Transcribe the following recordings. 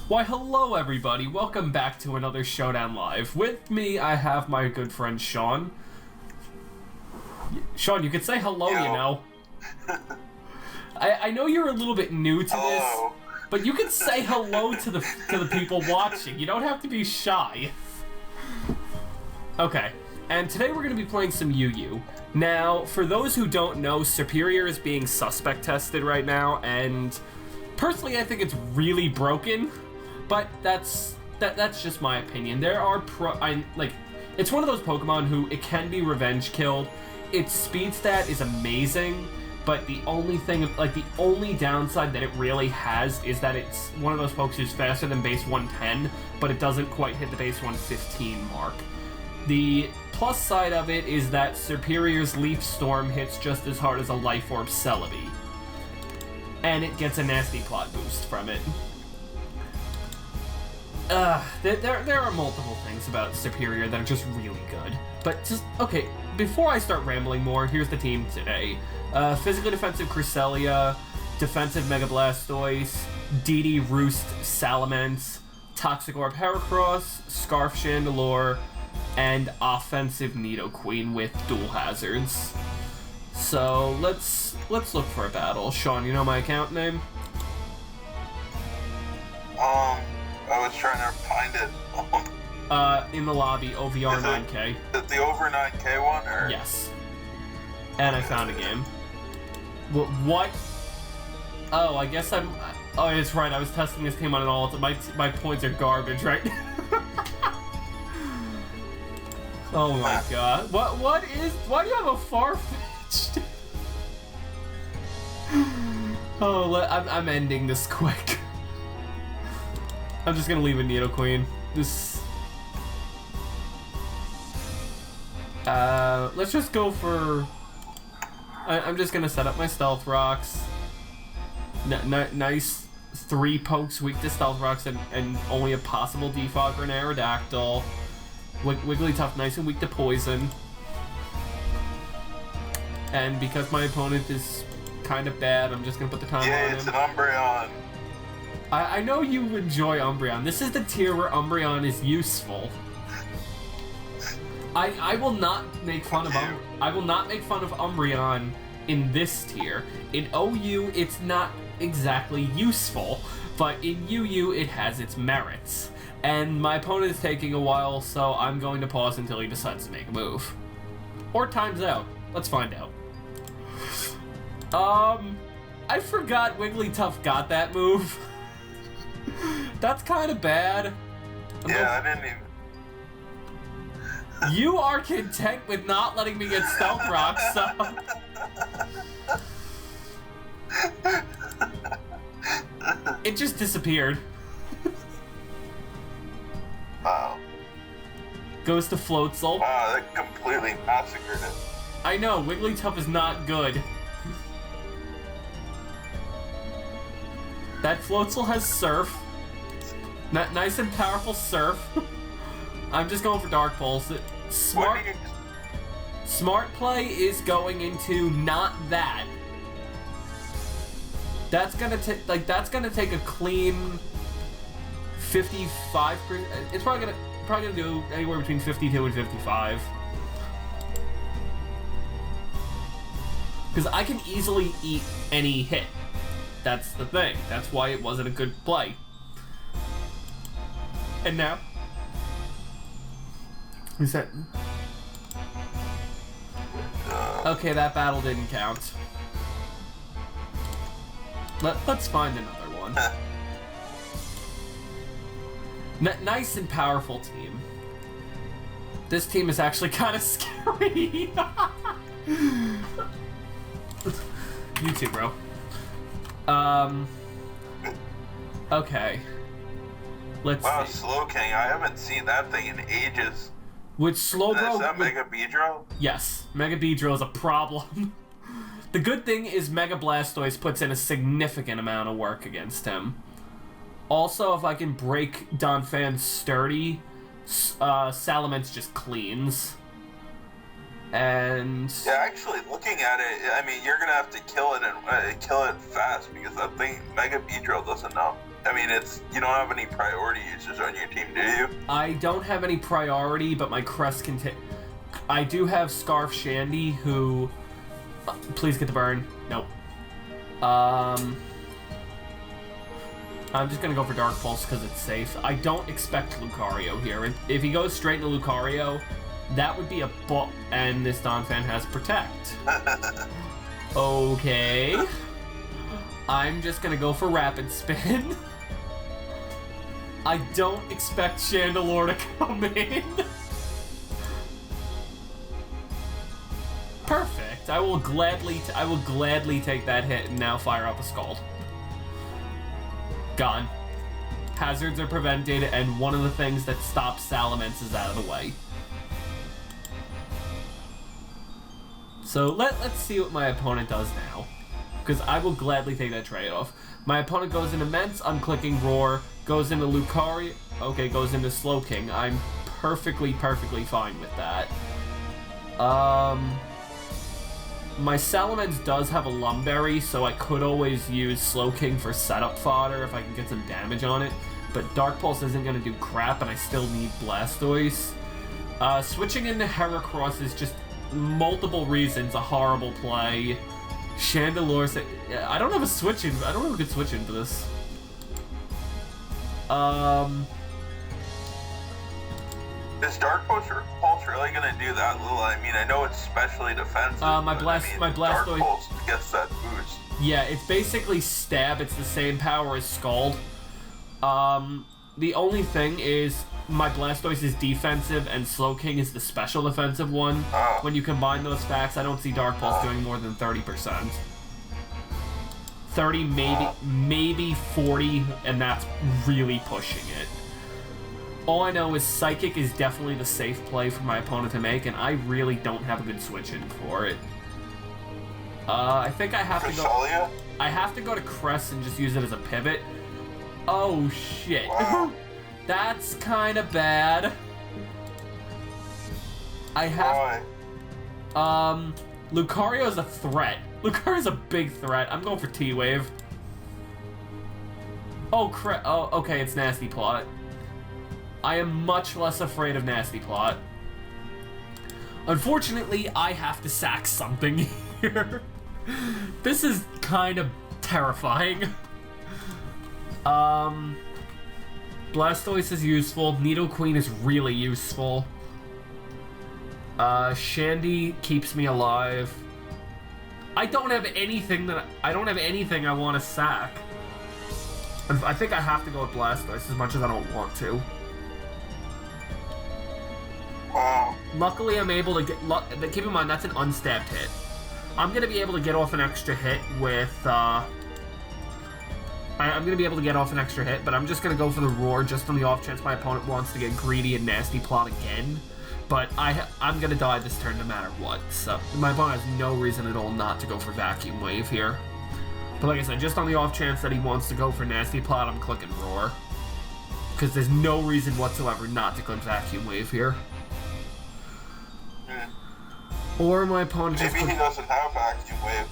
Why, hello everybody, welcome back to another Showdown Live. With me, I have my good friend Sean. Sean, you could say hello, you know. I know you're a little bit new to this, but you can say hello to the people watching. You don't have to be shy. Okay, and today we're going to be playing some UU. Now, for those who don't know, Superior is being suspect tested right now, and personally I think it's really broken. But that's just my opinion. There are it's one of those Pokemon who it can be revenge killed. Its speed stat is amazing, but the only downside that it really has is that it's one of those Pokes who's faster than base 110, but it doesn't quite hit the base 115 mark. The plus side of it is that Superior's Leaf Storm hits just as hard as a Life Orb Celebi, and it gets a nasty plot boost from it. There are multiple things about Superior that are just really good. But okay, before I start rambling more, here's the team today. Physically defensive Cresselia, defensive Mega Blastoise, DD Roost Salamence, Toxic Orb Heracross, Scarf Chandelure, and offensive Nidoqueen with dual hazards. So let's look for a battle. Sean, you know my account name? I was trying to find it. In the lobby, OVR 9K. The over 9K one, or? Yes. And I found a game. What? Oh, I guess I'm... Oh, it's right, I was testing this game on an alt. My points are garbage right now. Oh my god. Why do you have a Farfetch'd? Oh, I'm ending this quick. I'm just gonna leave a Nidoqueen. Let's just go for... I'm just gonna set up my Stealth Rocks. Nice 3 pokes weak to Stealth Rocks and only a possible Defogger and Aerodactyl. Wigglytuff nice and weak to Poison. And because my opponent is kind of bad, I'm just gonna put the time on him. Yeah, it's an Umbreon. I know you enjoy Umbreon. This is the tier where Umbreon is useful. I will not make fun of Umbreon in this tier. In OU, it's not exactly useful, but in UU, it has its merits. And my opponent is taking a while, so I'm going to pause until he decides to make a move. Or time's out. Let's find out. I forgot Wigglytuff got that move. That's kind of bad. Yeah, I didn't even... You are content with not letting me get Stealth Rocks, so... It just disappeared. Wow. Goes to Floatzel. Wow, that completely massacred it. I know, Wigglytuff is not good. That Floatzel has Surf. Nice and powerful Surf. I'm just going for Dark Pulse. Smart play is going into not that. That's gonna take a clean 55%. It's probably gonna do anywhere between 52 and 55. Because I can easily eat any hit. That's the thing. That's why it wasn't a good play. And now? Who's that? Okay, that battle didn't count. Let's find another one. Nice and powerful team. This team is actually kind of scary. You too, bro. Okay. Let's see. Slowking. I haven't seen that thing in ages. With Slowbro... Is that Mega Beedrill? Yes. Mega Beedrill is a problem. The good thing is Mega Blastoise puts in a significant amount of work against him. Also, if I can break Donphan's Sturdy, Salamence just cleans. And... Yeah, actually, looking at it, I mean, you're gonna have to kill it and kill it fast because that thing, Mega Beedrill, doesn't know I mean, you don't have any priority users on your team, do you? I don't have any priority, but my crest can take... I do have Scarf Shandy, who... please get the burn. Nope. I'm just gonna go for Dark Pulse because it's safe. I don't expect Lucario here. If he goes straight to Lucario, that would be a book, and this Donphan has Protect. Okay. I'm just gonna go for Rapid Spin. I don't expect Chandelure to come in. Perfect. I will gladly take that hit and now fire up a Scald. Gone. Hazards are prevented, and one of the things that stops Salamence is out of the way. So let's see what my opponent does now, because I will gladly take that trade-off. My opponent goes into Immense, I'm clicking Roar, goes into Lucario, okay, goes into Slowking. I'm perfectly fine with that. My Salamence does have a Lumberry, so I could always use Slowking for setup fodder if I can get some damage on it, but Dark Pulse isn't going to do crap, and I still need Blastoise. Switching into Heracross is just multiple reasons a horrible play. Chandelure, I don't have a switch in. I don't have a good switch into this. Is Dark Pulse really gonna do that little? I mean, I know it's specially defensive. My Blastoise. Dark Pulse gets that boost. Yeah, it's basically Stab. It's the same power as Scald. The only thing is my Blastoise is defensive and Slowking is the special defensive one. Oh. When you combine those facts, I don't see Dark Pulse doing more than 30%. 30, maybe 40, and that's really pushing it. All I know is Psychic is definitely the safe play for my opponent to make, and I really don't have a good switch in for it. I think I have to go... I have to go to Crest and just use it as a pivot. Oh, shit. Wow. That's kind of bad. I have... Lucario is a threat. Lucario's a big threat. I'm going for T-Wave. Oh, okay, it's Nasty Plot. I am much less afraid of Nasty Plot. Unfortunately, I have to sack something here. This is kind of terrifying. Blastoise is useful. Nidoqueen is really useful. Shandy keeps me alive. I don't have anything I want to sack. I think I have to go with Blastoise as much as I don't want to. Wow. Luckily, I'm able to get... keep in mind, that's an unstabbed hit. I'm going to be able to get off an extra hit with... I'm going to be able to get off an extra hit, but I'm just going to go for the Roar just on the off chance my opponent wants to get greedy and Nasty Plot again. But I'm going to die this turn no matter what, so my opponent has no reason at all not to go for Vacuum Wave here. But like I said, just on the off chance that he wants to go for Nasty Plot, I'm clicking Roar. Because there's no reason whatsoever not to click Vacuum Wave here. Or my opponent just... Maybe he doesn't have Vacuum Wave.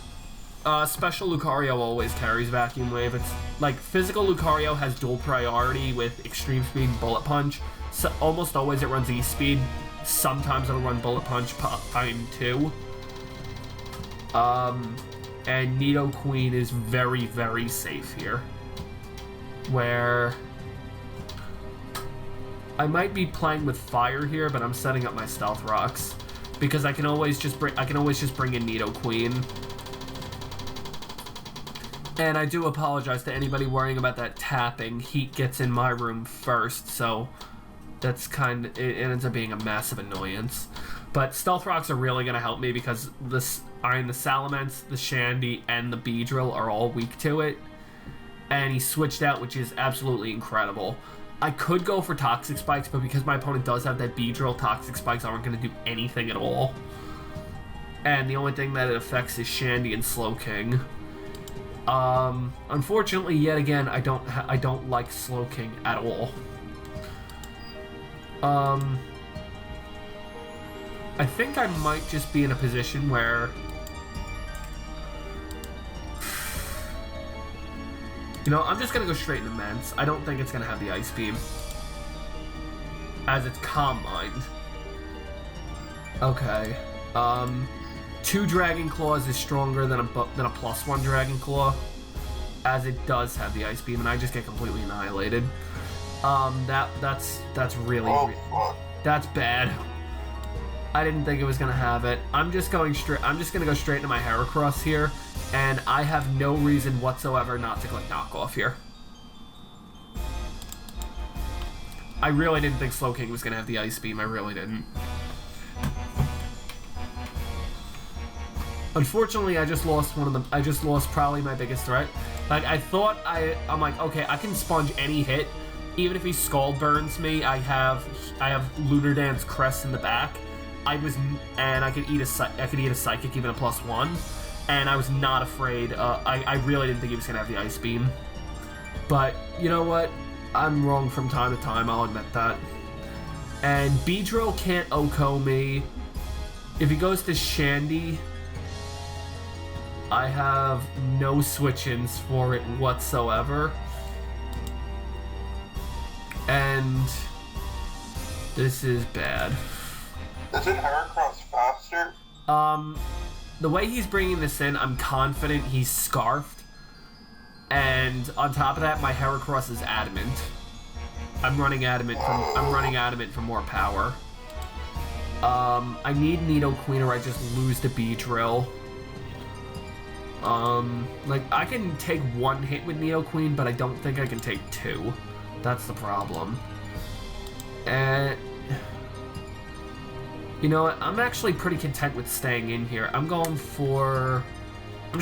Special Lucario always carries Vacuum Wave. It's like physical Lucario has dual priority with Extreme Speed and Bullet Punch. So almost always it runs E-Speed. Sometimes it'll run Bullet Punch time 2. And Nidoqueen is very, very safe here. Where... I might be playing with Fire here, but I'm setting up my Stealth Rocks. Because I can always just bring in Nidoqueen. And I do apologize to anybody worrying about that tapping. Heat gets in my room first, so that's it ends up being a massive annoyance. But Stealth Rocks are really going to help me because the Salamence, the Shandy, and the Beedrill are all weak to it. And he switched out, which is absolutely incredible. I could go for Toxic Spikes, but because my opponent does have that Beedrill, Toxic Spikes aren't going to do anything at all. And the only thing that it affects is Shandy and Slowking. Unfortunately, yet again, I don't like Slowking at all. I think I might just be in a position where You know, I'm just gonna go straight into Immense. I don't think it's gonna have the Ice Beam. As it's Calm Mind. Okay. 2 Dragon Claws is stronger than a +1 Dragon Claw. As it does have the Ice Beam, and I just get completely annihilated. That's really... Oh, fuck. That's bad. I didn't think it was gonna have it. I'm just gonna go straight into my Heracross here, and I have no reason whatsoever not to click Knockoff here. I really didn't think Slowking was gonna have the Ice Beam. I really didn't. Unfortunately, I just lost probably my biggest threat. Like, I'm like, okay, I can sponge any hit. Even if he Scald Burns me, I have Lunar Dance Crest in the back. I could eat a Psychic, even a +1, and I was not afraid. I really didn't think he was gonna have the Ice Beam. But you know what? I'm wrong from time to time. I'll admit that. And Beedrill can't OHKO me. If he goes to Shandy, I have no switch-ins for it whatsoever. And this is bad. Isn't Heracross faster? The way he's bringing this in, I'm confident he's Scarfed. And on top of that, my Heracross is Adamant. I'm running Adamant for more power. I need Nidoqueen or I just lose to Beedrill. Like, I can take 1 hit with Nidoqueen, but I don't think I can take 2. That's the problem. And you know what? I'm actually pretty content with staying in here. I'm just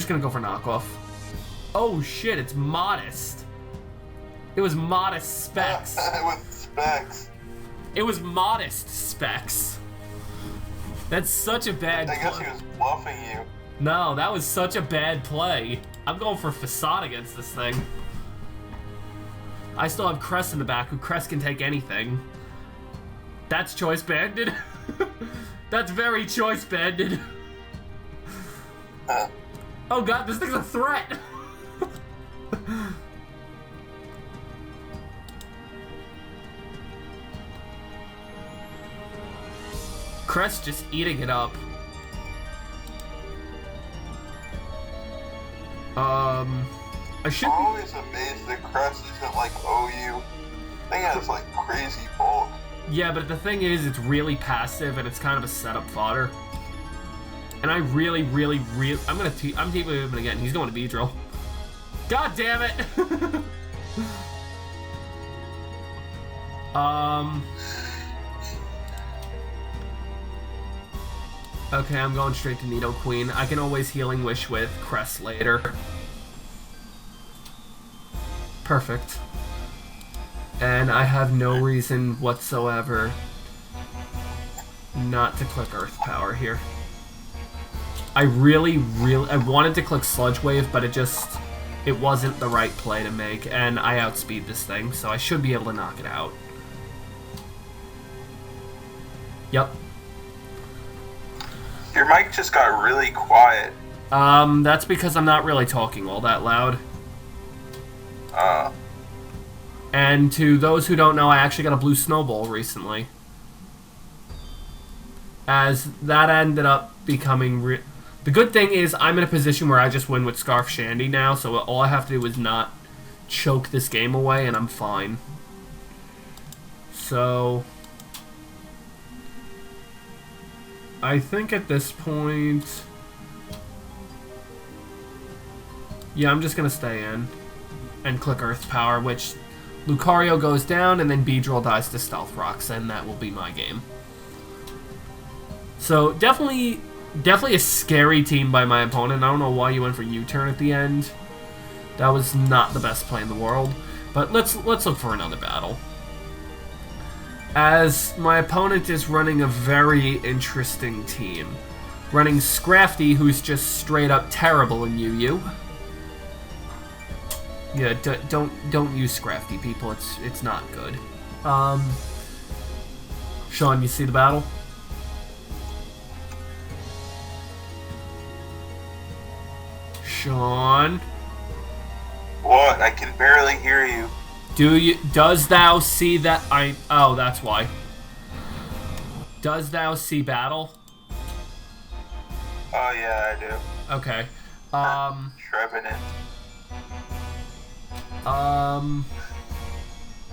gonna go for Knockoff. Oh shit, it's Modest. It was Modest Specs. With Specs. It was Modest Specs. That's such a bad play. I guess he was bluffing you. No, that was such a bad play. I'm going for Facade against this thing. I still have Crest in the back, who Crest can take anything. That's Choice Banded. That's very Choice Banded. Oh god, this thing's a threat! Crest just eating it up. I should I'm always amazed that Crest isn't like OU. I think has like crazy bulk. Yeah, but the thing is, it's really passive and it's kind of a setup fodder. And I really, I'm teaming with him again. He's going to Beedrill. God damn it! Okay, I'm going straight to Nidoqueen. I can always Healing Wish with Crest later. Perfect. And I have no reason whatsoever not to click Earth Power here. I wanted to click Sludge Wave, but it wasn't the right play to make, and I outspeed this thing, so I should be able to knock it out. Yep. Your mic just got really quiet. That's because I'm not really talking all that loud. And to those who don't know, I actually got a blue snowball recently. As that ended up becoming... The good thing is I'm in a position where I just win with Scarf Shandy now, so all I have to do is not choke this game away, and I'm fine. So... I think at this point... Yeah, I'm just gonna stay in and click Earth Power, which Lucario goes down, and then Beedrill dies to Stealth Rocks, and that will be my game. So, definitely a scary team by my opponent. I don't know why you went for U-turn at the end. That was not the best play in the world. But let's look for another battle. As my opponent is running a very interesting team. Running Scrafty, who's just straight up terrible in UU. Yeah, don't use Scrafty, people. It's not good. Sean, you see the battle? Sean? What? I can barely hear you. Does thou see that oh, that's why. Does thou see battle? Oh yeah, I do. Okay. Trevenant.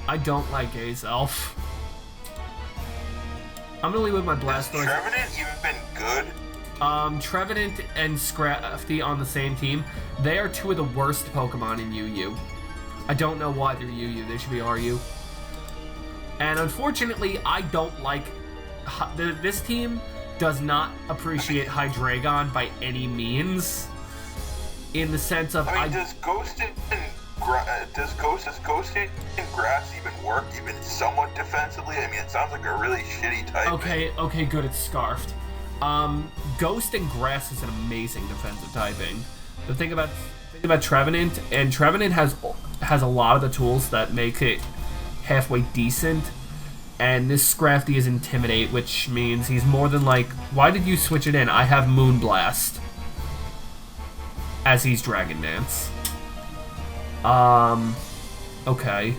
I don't like Gaze Elf. I'm gonna leave with my Blastoise. Has Trevenant even been good? Trevenant and Scrafty on the same team. They are two of the worst Pokemon in UU. I don't know why they're UU. They should be RU. And unfortunately, I don't like... This team does not appreciate Hydreigon by any means. In the sense of... I mean, does Ghost and Grass even work even somewhat defensively? I mean, it sounds like a really shitty type. Okay, good. It's Scarfed. Ghost and Grass is an amazing defensive typing. The thing about Trevenant, and Trevenant has a lot of the tools that make it halfway decent. And this Scrafty is Intimidate, which means he's more than like, why did you switch it in? I have Moonblast as he's Dragon Dance. Okay.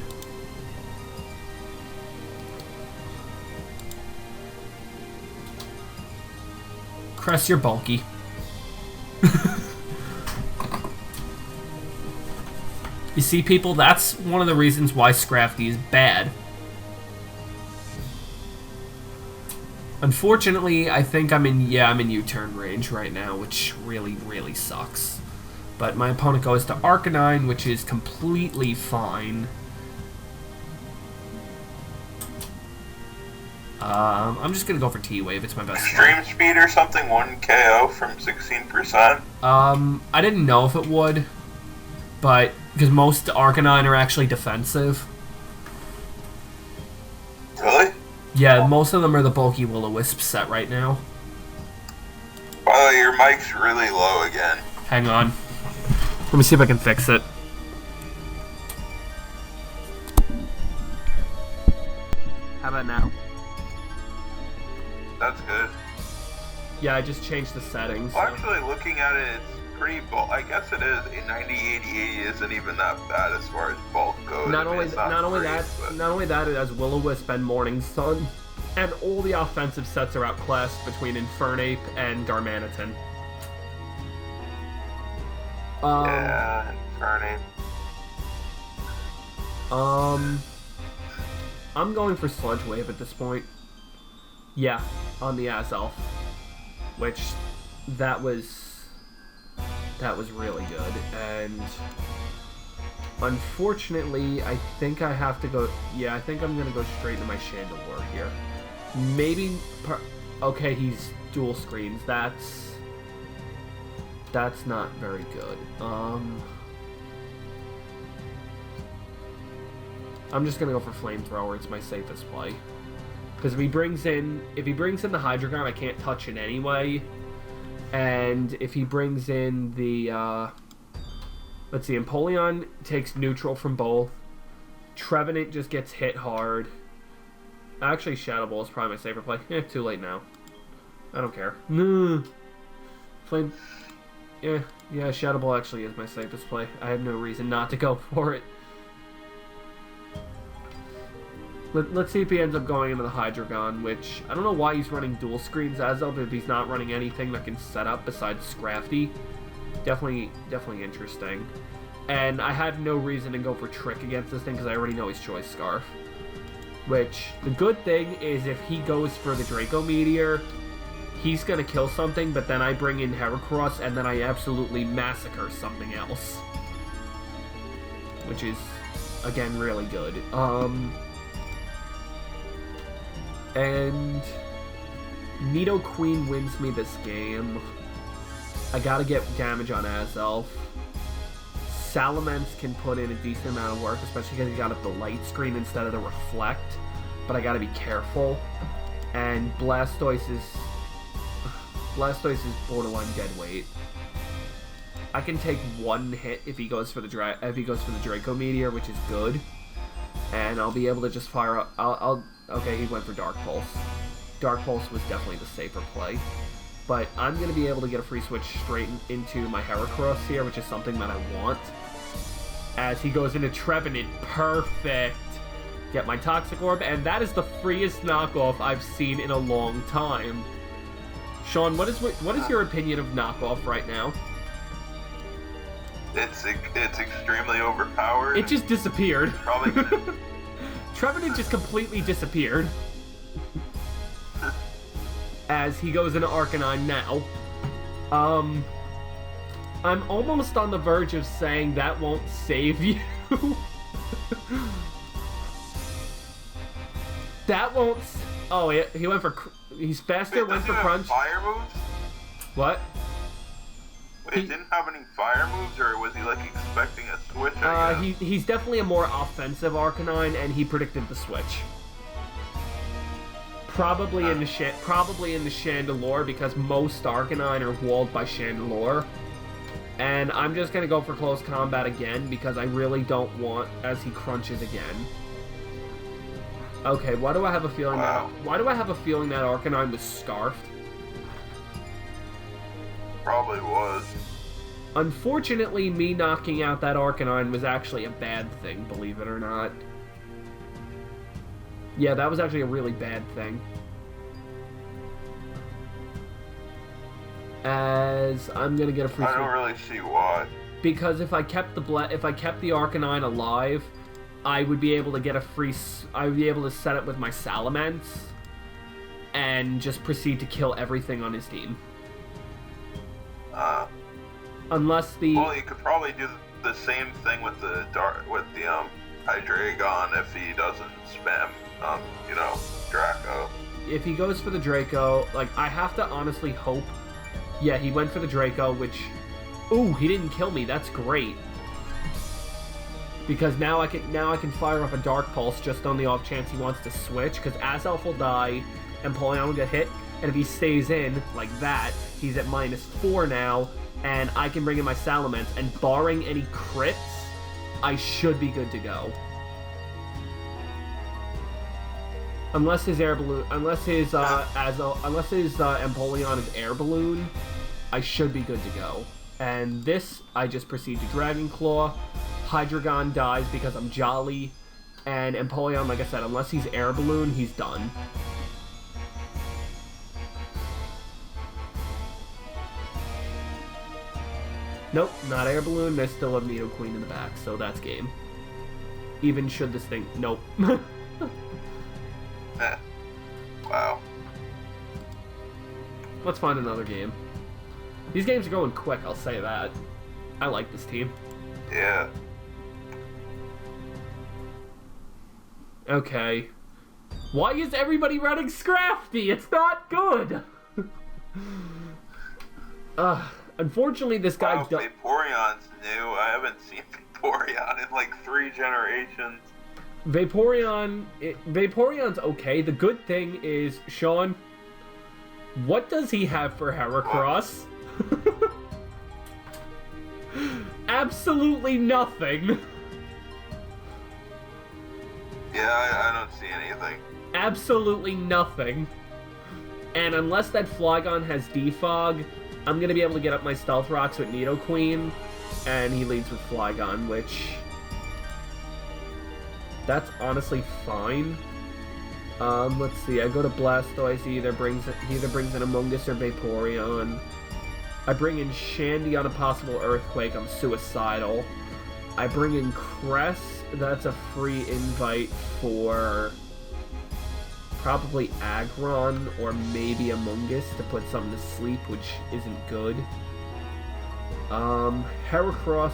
Cress, you're bulky. You see, people, that's one of the reasons why Scrafty is bad. Unfortunately, I think I'm in U-turn range right now, which really, really sucks. But my opponent goes to Arcanine, which is completely fine. I'm just gonna go for T-Wave. It's my best. Extreme Speed or something, 1 KO from 16%. I didn't know if it would, but because most Arcanine are actually defensive. Really? Yeah, most of them are the bulky Will-O-Wisp set right now. By the way, your mic's really low again. Hang on. Let me see if I can fix it. How about now? That's good. Yeah, I just changed the settings. Well, actually, looking at it, it's pretty bulk. I guess it is. A 90-80-80 isn't even that bad as far as bulk goes. Not only that, it has Will-O-Wisp and Morning Sun, and all the offensive sets are outclassed between Infernape and Darmanitan. Yeah, Infernape. I'm going for Sludge Wave at this point. Yeah, on the Azelf, which that was really good, and unfortunately, I think I have to go. Yeah, I think I'm gonna go straight into my Chandelure here. Maybe. Okay, he's dual screens. That's not very good. I'm just gonna go for Flamethrower. It's my safest play. Because if he brings in the Hydreigon, I can't touch it anyway. And if he brings in the let's see, Empoleon takes neutral from both. Trevenant just gets hit hard. Actually, Shadow Ball is probably my safer play. Too late now. I don't care. Flame. Yeah, Shadow Ball actually is my safest play. I have no reason not to go for it. Let's see if he ends up going into the Hydreigon, which I don't know why he's running dual screens as of if he's not running anything that can set up besides Scrafty. Definitely interesting. And I have no reason to go for Trick against this thing because I already know he's Choice Scarf. Which, the good thing is if he goes for the Draco Meteor, he's going to kill something, but then I bring in Heracross and then I absolutely massacre something else. Which is, again, really good. And Nidoqueen wins me this game. I gotta get damage on Azelf. Salamence can put in a decent amount of work, especially because he got up the light screen instead of the reflect. But I gotta be careful. And Blastoise is borderline dead weight. I can take one hit if he goes for the Draco Meteor, which is good. And I'll be able to just fire up. Okay, he went for Dark Pulse. Dark Pulse was definitely the safer play. But I'm going to be able to get a free switch straight into my Heracross here, which is something that I want. As he goes into Trevenant. Perfect. Get my Toxic Orb, and that is the freest knockoff I've seen in a long time. Sean, what is your opinion of knockoff right now? It's extremely overpowered. It just disappeared. Probably gonna... Trevenant just completely disappeared. As he goes into Arcanine now. I'm almost on the verge of saying that won't save you. That won't... Oh, he went for... He's faster, went for Crunch. Fire moves? What? Wait, he didn't have any fire moves, or was he, like, expecting a switch, he's definitely a more offensive Arcanine, and he predicted the switch. Probably in the Chandelure, because most Arcanine are walled by Chandelure. And I'm just gonna go for close combat again, because I really don't want as he crunches again. Okay, why do I have a feeling that Arcanine was scarfed? Probably was. Unfortunately, me knocking out that Arcanine was actually a bad thing, believe it or not. Yeah, that was actually a really bad thing. As I'm gonna get a free. I don't really see why. Because if I kept the Arcanine alive, I would be able to get a free. I would be able to set it with my Salamence, and just proceed to kill everything on his team. Unless the. Well, you could probably do the same thing with the Hydreigon if he doesn't spam, Draco. If he goes for the Draco, like I have to honestly hope. Yeah, he went for the Draco, which... Ooh, he didn't kill me. That's great. Because now I can fire up a Dark Pulse just on the off chance he wants to switch, because Azelf will die, and Empoleon will get hit, and if he stays in, like that, he's at -4 now, and I can bring in my Salamence, and barring any crits, I should be good to go. Unless his air balloon, unless his Empoleon is air balloon, I should be good to go. And this, I just proceed to Dragon Claw. Hydreigon dies because I'm jolly, and Empoleon, like I said, unless he's air balloon, he's done. Nope, not air balloon. There's still a Nidoqueen in the back, so that's game. Even should this thing, nope. Wow. Let's find another game. These games are going quick, I'll say that. I like this team. Yeah. Okay. Why is everybody running Scrafty? It's not good! Unfortunately, this guy... Wow, Vaporeon's new. I haven't seen Vaporeon in like 3 generations. Vaporeon's okay. The good thing is, Sean, what does he have for Heracross? Absolutely nothing. Yeah, I don't see anything. Absolutely nothing. And unless that Flygon has Defog, I'm going to be able to get up my Stealth Rocks with Nidoqueen, and he leads with Flygon, which... That's honestly fine. Let's see, I go to Blastoise, he either brings in Amoonguss or Vaporeon. I bring in Shandy on a possible Earthquake, I'm suicidal. I bring in Cress, that's a free invite for probably Aggron or maybe Amoonguss to put something to sleep, which isn't good. Heracross,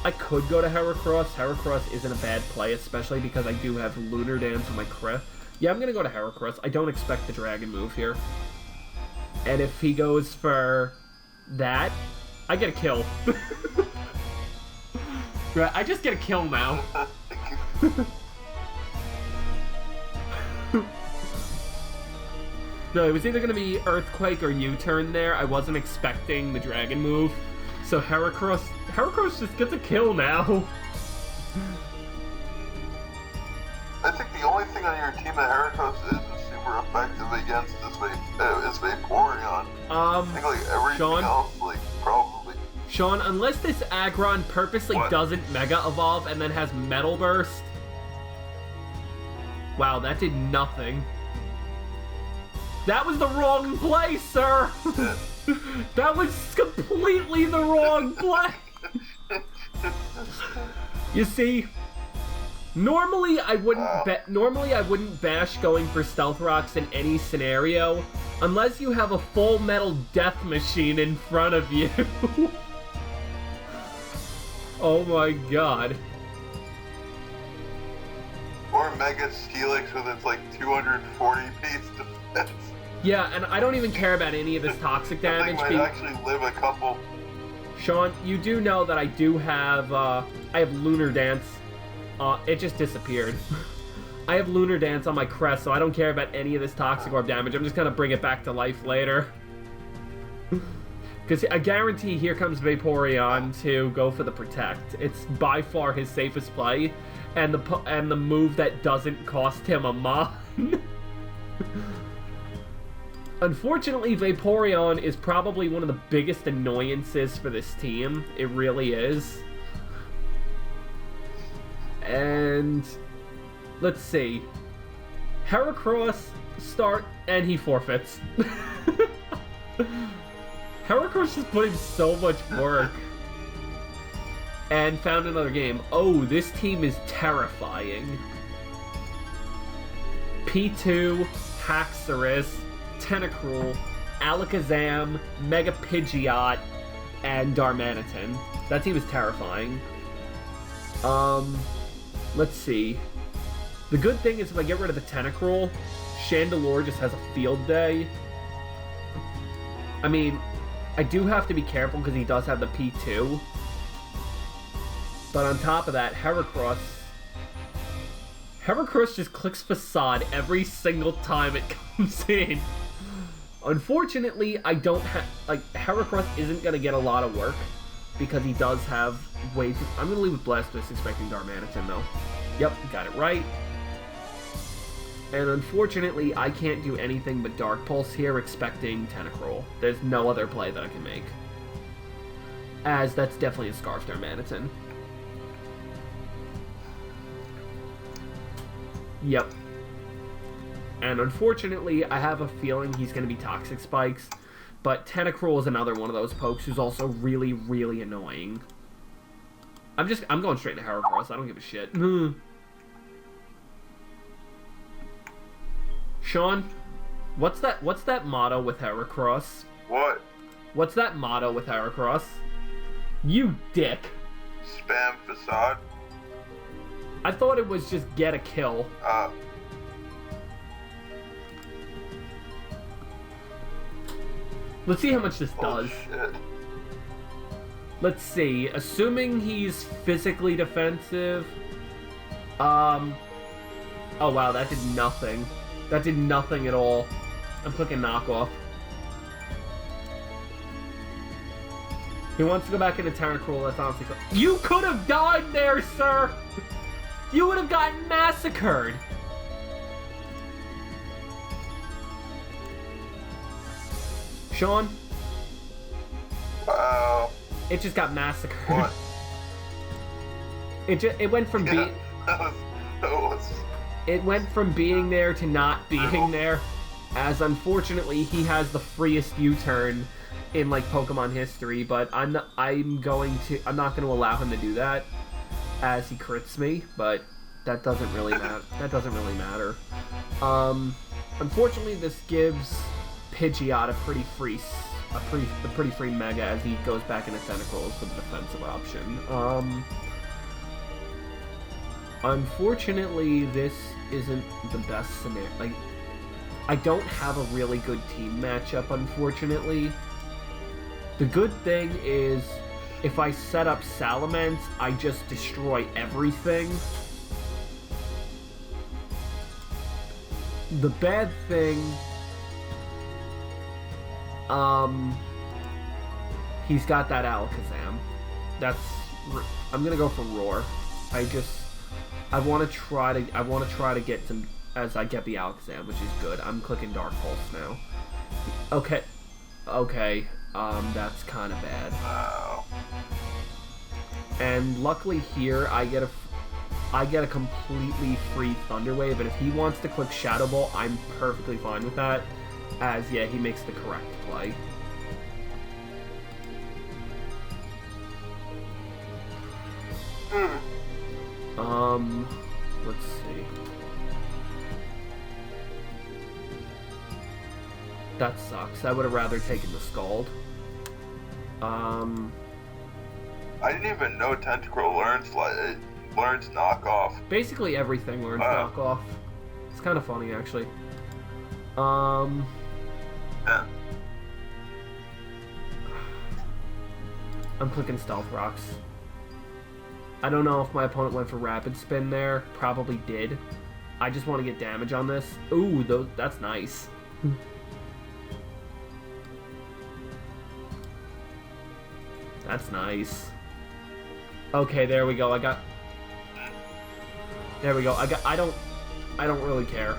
I could go to Heracross. Heracross isn't a bad play, especially because I do have Lunar Dance on my Crest. Yeah, I'm gonna go to Heracross. I don't expect the Dragon move here. And if he goes for that, I get a kill. Right, I just get a kill now. No, it was either gonna be Earthquake or U-turn there. I wasn't expecting the Dragon move. So Heracross just gets a kill now. I think the only thing on your team that Heracross isn't super effective against is Vaporeon. I think like everything else, like probably. Sean, unless this Aggron purposely doesn't Mega Evolve and then has Metal Burst. Wow, that did nothing. That was the wrong play, sir! That was completely the wrong play! You see, normally I wouldn't bash going for Stealth Rocks in any scenario, unless you have a full metal death machine in front of you. Oh my god. Or Mega Steelix with its like 240 piece defense. Yeah, and I don't even care about any of this toxic damage. I might actually live a couple. Sean, you do know that I do have, I have Lunar Dance. It just disappeared. I have Lunar Dance on my crest, so I don't care about any of this Toxic Orb damage. I'm just gonna bring it back to life later. Because I guarantee here comes Vaporeon to go for the Protect. It's by far his safest play, and the move that doesn't cost him a Mon. Unfortunately, Vaporeon is probably one of the biggest annoyances for this team. It really is. And let's see. Heracross start, and he forfeits. Heracross just put in so much work. And found another game. Oh, this team is terrifying. P2, Haxorus, Tentacruel, Alakazam, Mega Pidgeot, and Darmanitan. That team is terrifying. Let's see. The good thing is if I get rid of the Tentacruel, Chandelure just has a field day. I mean, I do have to be careful because he does have the P2. But on top of that, Heracross just clicks Facade every single time it comes in. Unfortunately, I don't have... Like, Heracross isn't going to get a lot of work because he does have way too... I'm going to leave with Blastoise expecting Darmanitan, though. Yep, got it right. And unfortunately, I can't do anything but Dark Pulse here expecting Tentacruel. There's no other play that I can make. As that's definitely a Scarf Darmanitan. Yep. And unfortunately, I have a feeling he's going to be Toxic Spikes. But Tentacruel is another one of those pokes who's also really, really annoying. I'm going straight to Heracross. I don't give a shit. Sean, what's that motto with Heracross? What? What's that motto with Heracross? You dick. Spam Facade? I thought it was just get a kill. Let's see how much this does. Shit. Let's see. Assuming he's physically defensive. Oh wow, that did nothing. That did nothing at all. I'm clicking knockoff. He wants to go back into Tentacruel. That's honestly... You could have died there, sir! You would have gotten massacred! Sean? Uh-oh. It just got massacred. What? It went from being... It went from being there to not being there, as unfortunately he has the freest U-turn in like Pokemon history, but I'm not going to allow him to do that, as he crits me, but that doesn't really matter. That doesn't really matter. Unfortunately, this gives Pidgeot a pretty free Mega as he goes back into Tentacles for the defensive option. Unfortunately, this isn't the best scenario. Like, I don't have a really good team matchup, unfortunately. The good thing is, if I set up Salamence, I just destroy everything. The bad thing... he's got that Alakazam. I'm gonna go for Roar. I want to try to get some as I get the Alakazam, which is good. I'm clicking Dark Pulse now. Okay. That's kind of bad. Wow. And luckily here, I get a completely free Thunder Wave, and if he wants to click Shadow Ball, I'm perfectly fine with that, as, yeah, he makes the correct play. Let's see. That sucks. I would have rather taken the Scald. I didn't even know Tentacruel learns knockoff. Basically everything learns knockoff. It's kind of funny, actually. Yeah. I'm clicking Stealth Rocks. I don't know if my opponent went for Rapid Spin there. Probably did. I just want to get damage on this. Ooh, that's nice. That's nice. Okay, there we go. There we go. I don't really care.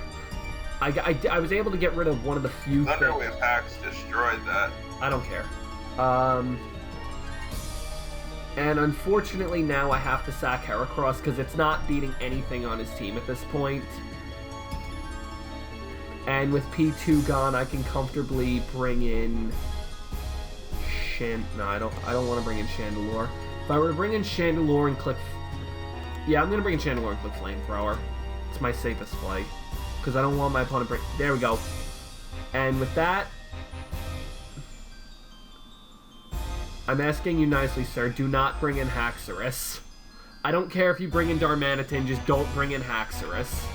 I was able to get rid of one of the few Thunderwave hacks destroyed that. I don't care. And unfortunately now I have to sack Heracross because it's not beating anything on his team at this point. And with P2 gone, I can comfortably bring in No, I don't want to bring in Chandelure. If I were to bring in Chandelure and click... Yeah, I'm going to bring in Chandelure and click Flamethrower. It's my safest play. Because I don't want my opponent to bring... There we go. And with that... I'm asking you nicely, sir, do not bring in Haxorus. I don't care if you bring in Darmanitan, just don't bring in Haxorus.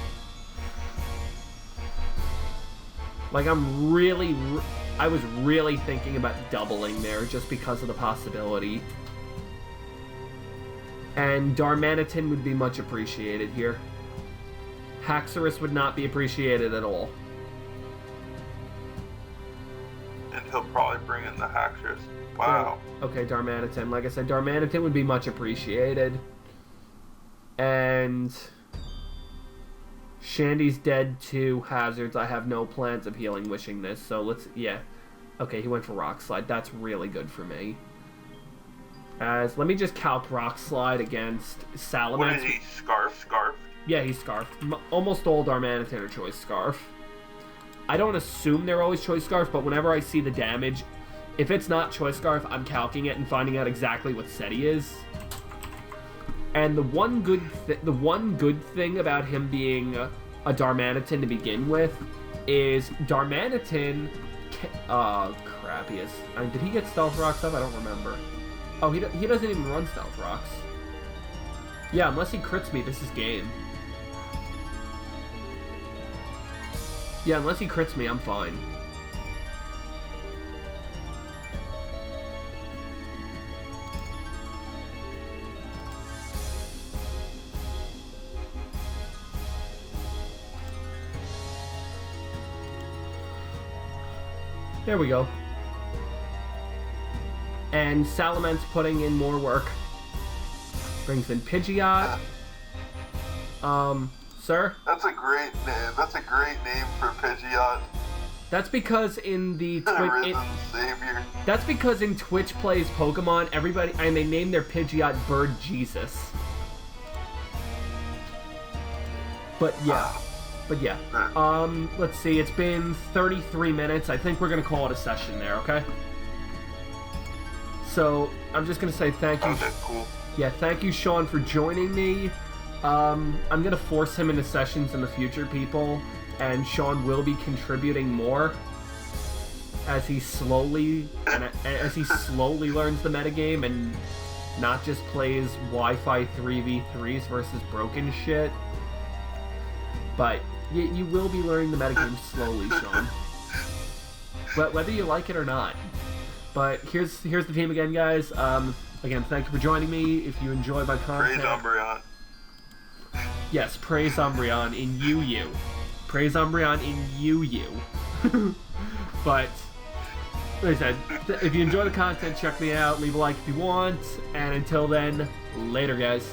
Like, I was really thinking about doubling there just because of the possibility. And Darmanitan would be much appreciated here. Haxorus would not be appreciated at all. And he'll probably bring in the Haxorus. Wow. Okay, Darmanitan. Like I said, Darmanitan would be much appreciated. And... Shandy's dead to Hazards. I have no plans of healing Wishing this, so let's... Yeah. Okay, he went for Rock Slide. That's really good for me. Let me just calc Rock Slide against Salamence. What is he? Scarf? Yeah, he's Scarfed. Almost all Darmanitan are Choice Scarf. I don't assume they're always Choice Scarf, but whenever I see the damage... If it's not Choice Scarf, I'm calcing it and finding out exactly what set he is. And the one good thing about him being a Darmanitan to begin with is Darmanitan. Crap, he is. I mean, did he get Stealth Rocks up? I don't remember. Oh, he doesn't even run Stealth Rocks. Yeah, unless he crits me, this is game. Yeah, unless he crits me, I'm fine. There we go. And Salamence putting in more work. Brings in Pidgeot. Sir? That's a great name. That's a great name for Pidgeot. That's because in the Savior. That's because in Twitch plays Pokemon, they name their Pidgeot Bird Jesus. But yeah. Let's see, it's been 33 minutes. I think we're going to call it a session there, okay? So, I'm just going to say thank you. Okay, cool. Yeah, thank you, Sean, for joining me. I'm going to force him into sessions in the future, people, and Sean will be contributing more as he slowly learns the metagame and not just plays Wi-Fi 3v3s versus broken shit. But you will be learning the metagame slowly, Sean. But whether you like it or not. But here's the team again, guys. Again, thank you for joining me. If you enjoy my content... Praise Umbreon. Yes, praise Umbreon in UU. Praise Umbreon in UU. But, like I said, if you enjoy the content, check me out. Leave a like if you want. And until then, later, guys.